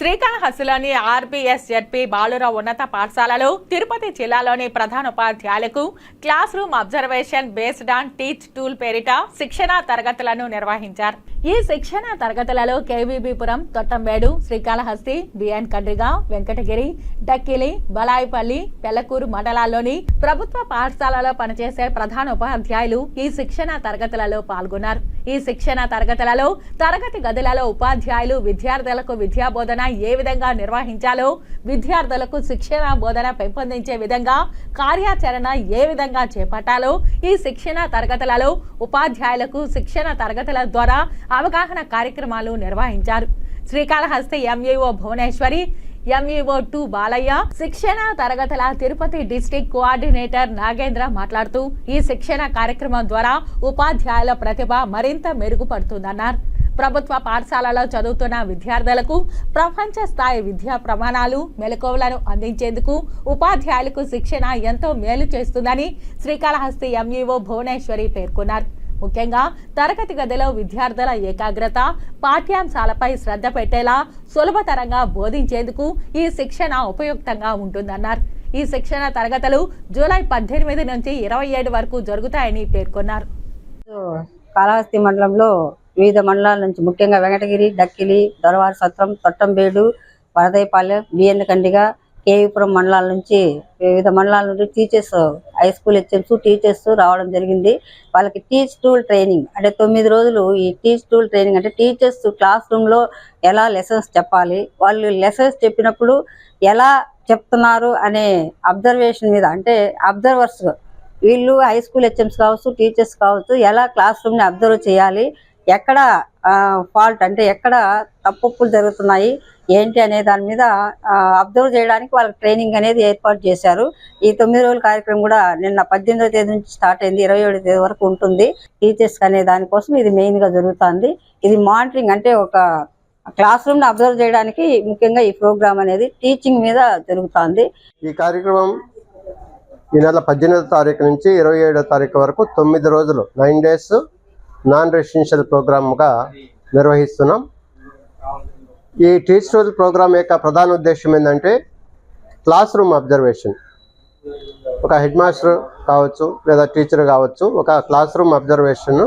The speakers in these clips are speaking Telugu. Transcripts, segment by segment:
శ్రీకాళహస్తిలోని ఆర్బీఎస్జెడ్పీ బాలురావు ఉన్నత పాఠశాలలో తిరుపతి జిల్లాలోని ప్రధానోపాధ్యాయులకు class room observation based on teach tool పేరిట శిక్షణా తరగతులను నిర్వహించారు. ఈ శిక్షణ తరగతులలో కేవీబీపురం, తొట్టంబేడు, శ్రీకాళహస్తి, బిఎన్ కండ్రిగ, వెంకటగిరి, డక్కిలి, బలాయిపల్లి, పెళ్లకూరు మండలాల్లోని ప్రభుత్వ పాఠశాలలో పనిచేసే ప్రధానోపాధ్యాయులు ఈ శిక్షణ తరగతులలో పాల్గొన్నారు. ఈ శిక్షణ తరగతులలో తరగతి గదులలో ఉపాధ్యాయులు విద్యార్థులకు విద్యాబోధన ఏ విధంగా నిర్వహించాలో, విద్యార్థులకు శిక్షణ బోధన పెంపొందించే విధంగా కార్యాచరణ ఏ విధంగా చేపట్టాలో ఈ శిక్షణ తరగతులలో ఉపాధ్యాయులకు శిక్షణ తరగతుల ద్వారా అవగాహన కార్యక్రమాలు నిర్వహించారు. శ్రీకాళహస్తి ఎంఈఓ భువనేశ్వరి, ఎంఈఓ 2 బాలయ్య, శిక్షణ తరగతుల తిరుపతి డిస్ట్రిక్ట్ కోఆర్డినేటర్ నాగేంద్ర మాట్లాడుతూ ఈ శిక్షణ కార్యక్రమం ద్వారా ఉపాధ్యాయుల ప్రతిభ మరింత మెరుగుపడుతుందన్నారు. ప్రభుత్వ పాఠశాలలో చదువుతున్న విద్యార్థులకు ప్రపంచ స్థాయి విద్యా ప్రమాణాలు, మెలకువలను అందించేందుకు ఉపాధ్యాయులకు శిక్షణ ఎంతో మేలు చేస్తుందని శ్రీకాళహస్తి ఎంఈఓ భువనేశ్వరి పేర్కొన్నారు. ముఖ్యంగా తరగతి గదిలో విద్యార్థుల ఏకాగ్రత, పాఠ్యాంశాలపై శ్రద్ధ పెట్టేలా సులభతరంగా బోధించేందుకు ఈ శిక్షణ ఉపయుక్తంగా ఉంటుందన్నారు. ఈ శిక్షణ తరగతులు జూలై 18 నుంచి 27 వరకు జరుగుతాయని పేర్కొన్నారు. కాళహస్తి మండలంలో వివిధ మండలాల నుంచి ముఖ్యంగా వెంకటగిరి, డక్కిలి, దొరవారి సత్రం, తొట్టంబేడు, వరదైపాలెం, బిఎన్ కండిగ, కేవీపురం మండలాల నుంచి వివిధ మండలాల నుండి teachers, high school HMs teachers రావడం జరిగింది. వాళ్ళకి టీచ్ టూల్ ట్రైనింగ్ అంటే 9 రోజులు ఈ టీచ్ టూల్ ట్రైనింగ్ అంటే టీచర్స్ క్లాస్ రూమ్లో ఎలా లెసన్స్ చెప్పాలి, వాళ్ళు లెసన్స్ చెప్పినప్పుడు ఎలా చెప్తున్నారు అనే అబ్జర్వేషన్ మీద, అంటే అబ్జర్వర్స్ వీళ్ళు హై స్కూల్ హెచ్ఎంస్ కావచ్చు, టీచర్స్ కావచ్చు, ఎలా క్లాస్ రూమ్ని అబ్జర్వ్ చేయాలి, ఎక్కడ ఫాల్ట్ అంటే ఎక్కడ తప్పులు జరుగుతున్నాయి ఏంటి అనే దాని మీద అబ్జర్వ్ చేయడానికి వాళ్ళకి ట్రైనింగ్ అనేది ఏర్పాటు చేశారు. ఈ 9 రోజుల కార్యక్రమం కూడా నిన్న 18వ తేదీ నుంచి స్టార్ట్ అయింది, 27వ తేదీ వరకు ఉంటుంది. టీచర్స్ అనే దానికోసం ఇది మెయిన్గా జరుగుతుంది. ఇది మానిటరింగ్ అంటే ఒక క్లాస్ రూమ్ని అబ్జర్వ్ చేయడానికి ముఖ్యంగా ఈ ప్రోగ్రామ్ అనేది టీచింగ్ మీద జరుగుతుంది. ఈ కార్యక్రమం ఈ నెల 18వ తారీఖు నుంచి 27వ తారీఖు వరకు 9 రోజులు 9 డేస్ నాన్ రెసిడెన్షియల్ ప్రోగ్రామ్గా నిర్వహిస్తున్నాం. ఈ టీచ్ టూల్ ప్రోగ్రామ్ యొక్క ప్రధాన ఉద్దేశం ఏంటంటే క్లాస్ రూమ్ అబ్జర్వేషన్. ఒక హెడ్ మాస్టర్ కావచ్చు లేదా టీచర్ కావచ్చు, ఒక క్లాస్ రూమ్ అబ్జర్వేషన్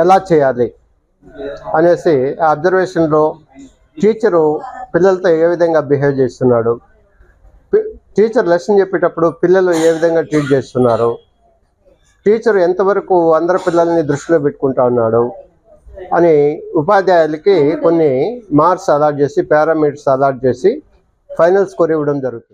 ఎలా చేయాలి అనేసి ఆ అబ్జర్వేషన్లో టీచరు పిల్లలతో ఏ విధంగా బిహేవ్ చేస్తున్నాడు, టీచర్ లెసన్ చెప్పేటప్పుడు పిల్లలు ఏ విధంగా ట్రీట్ చేస్తున్నారు, టీచర్ ఎంతవరకు అందరి పిల్లల్ని దృష్టిలో పెట్టుకుంటా ఉన్నాడు అని ఉపాధ్యాయులకి కొన్ని మార్క్స్ అలాట్ చేసి, పారామీటర్స్ అలాట్ చేసి ఫైనల్ స్కోర్ ఇవ్వడం జరుగుతుంది.